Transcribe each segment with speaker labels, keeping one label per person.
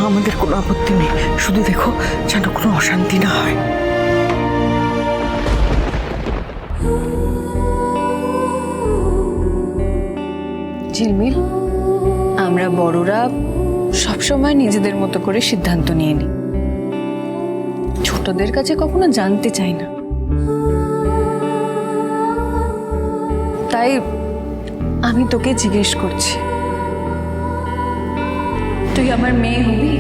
Speaker 1: আমাদের কোনো আপত্তি নেই, শুধু দেখো যেন কোনো অশান্তি না হয়।
Speaker 2: ঝিলমিল, আমরা বড়রা সবসময় নিজেদের মতো করে সিদ্ধান্ত নিয়ে নিই, ছোটদের কাছে কখনো জানতে চাই না। তাই আমি তোকে জিজ্ঞেস করছি, তুই আমার মেয়ে হবি?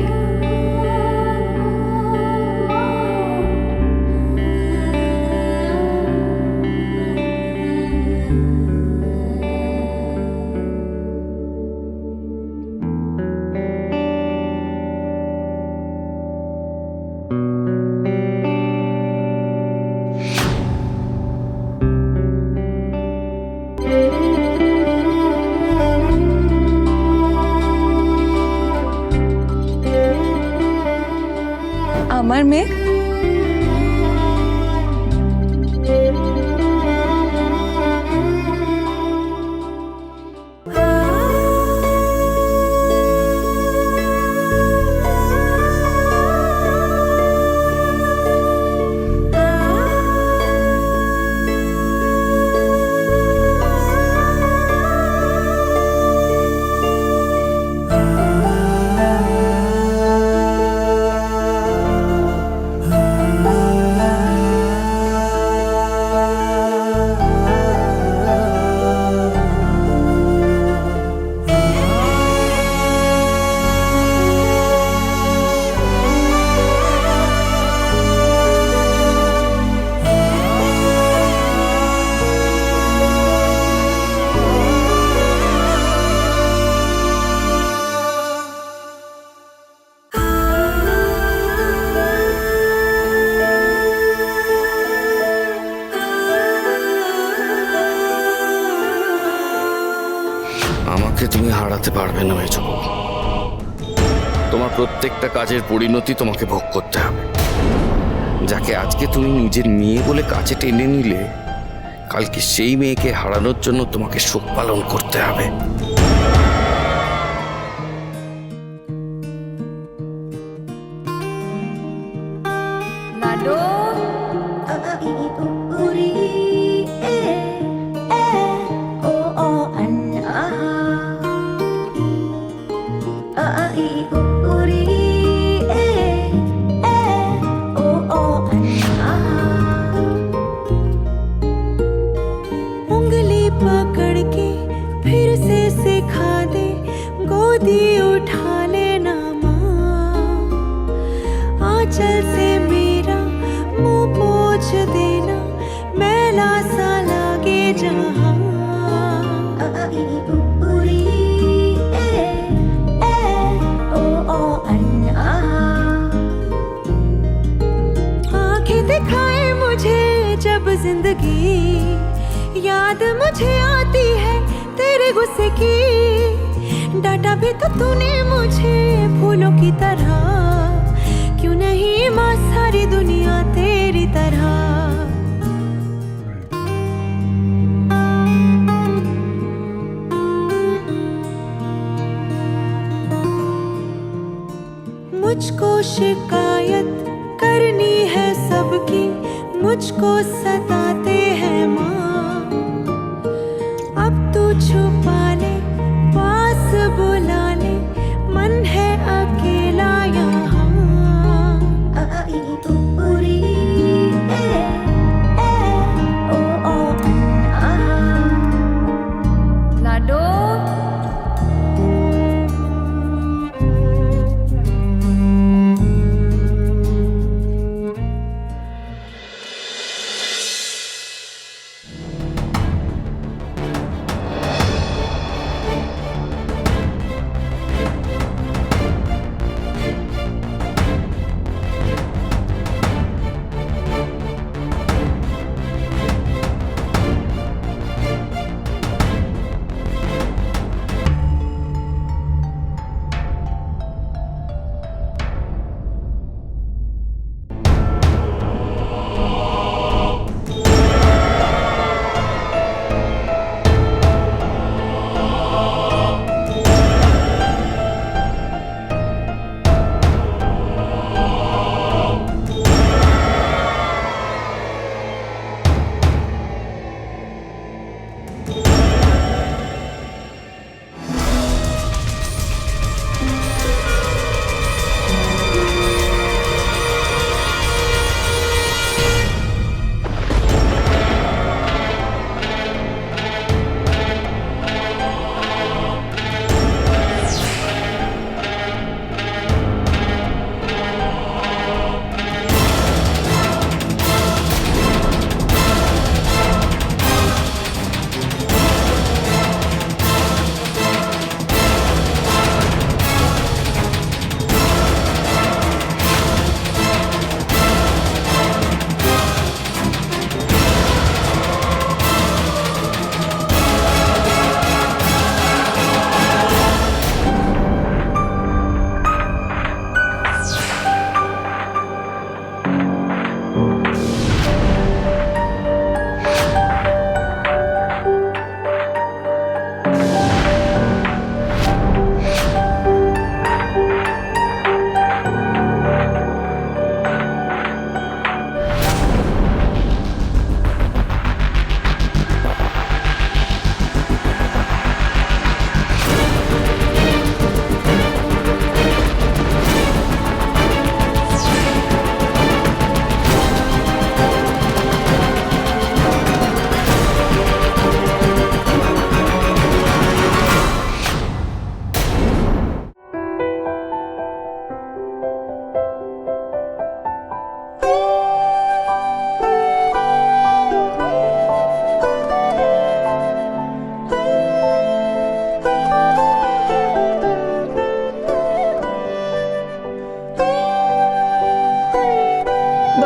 Speaker 2: আমার মেয়ে?
Speaker 3: আমাকে তুমি হারাতে পারবে না মেজো বউ। তোমার প্রত্যেকটা কাজের পরিণতি তোমাকে ভোগ করতে হবে। যাকে আজকে তুমি নিজের মেয়ে বলে কাছে টেনে নিলে, কালকে সেই মেয়েকে হারানোর জন্য তোমাকে শোক পালন করতে হবে।
Speaker 2: লাডো,
Speaker 4: उंगली पकड़ के फिर से सिखा दे, गोदी उठा लेना माँ, आंचल से मेरा मुंह पोंछ देना, मैला सा लागे जहाँ। आंखें दिखाए मुझे जब जिंदगी, याद मुझे आती है तेरे गुस्से की, डांटा भी तो तूने मुझे फूलों की तरह, क्यों नहीं माँ सारी दुनिया तेरी तरह। मुझको शिकायत करनी है सबकी, मुझको सताते हैं माँ, अब तू छुपा ले पास बुला ले, मन है अकेला यहाँ।
Speaker 2: লাডো,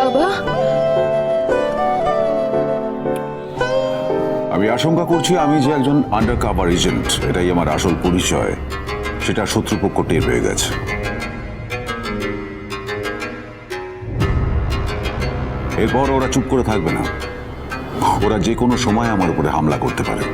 Speaker 2: বাবা,
Speaker 5: আমি আশঙ্কা করছি আমি যে একজন আন্ডার কাভার এজেন্ট, এটাই আমার আসল পরিচয়, সেটা শত্রুপক্ষ টের পেয়ে গেছে। এরপর ওরা চুপ করে থাকবে না, ওরা যে কোনো সময় আমার উপরে হামলা করতে পারে।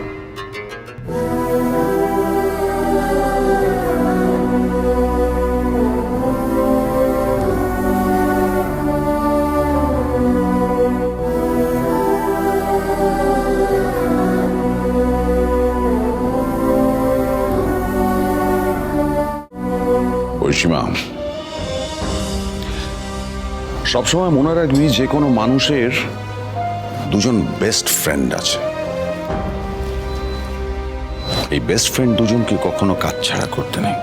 Speaker 5: ঐশীমা, সবসময় মনে রাখবি যে কোনো মানুষের দুজন বেস্ট ফ্রেন্ড আছে। এই বেস্ট ফ্রেন্ড দুজনকে কখনো কাজ ছাড়া করতে নেই।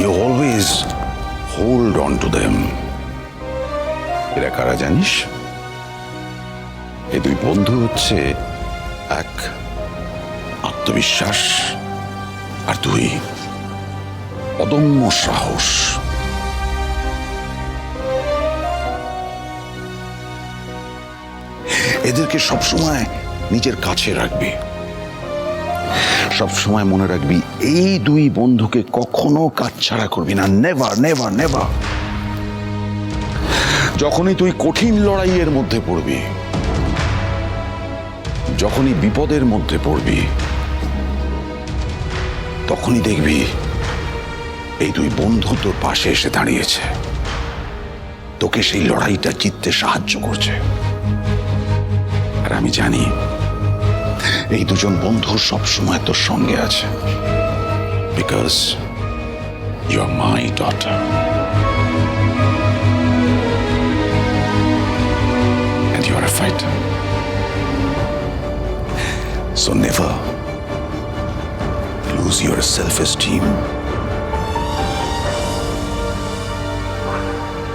Speaker 5: You always hold on to them. এরা কারা জানিস? এই দুই বন্ধু হচ্ছে এক আত্মবিশ্বাস আর দুই অদম্য সাহস। এদেরকে সবসময় নিজের কাছে রাখবি, সবসময় মনে রাখবি এই দুই বন্ধুকে কখনো কাজ ছাড়া করবি না। Never never never. যখনই তুই কঠিন লড়াইয়ের মধ্যে পড়বি, যখনই বিপদের মধ্যে পড়বি, তখনই দেখবি এই দুই বন্ধু তোর পাশে এসে দাঁড়িয়েছে, তোকে সেই লড়াইটা জিততে সাহায্য করছে। আর আমি জানি এই দুজন বন্ধু সবসময় তোর সঙ্গে আছে, because you are my daughter and you are a fighter. So never lose your self-esteem.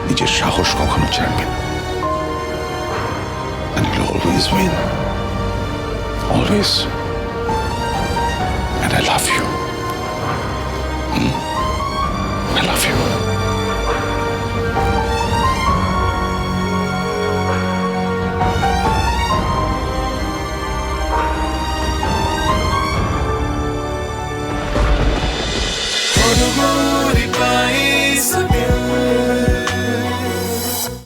Speaker 5: নিজের সাহস কখনো ছাড়বে না, and you'll always win, always. And I love you. I love you.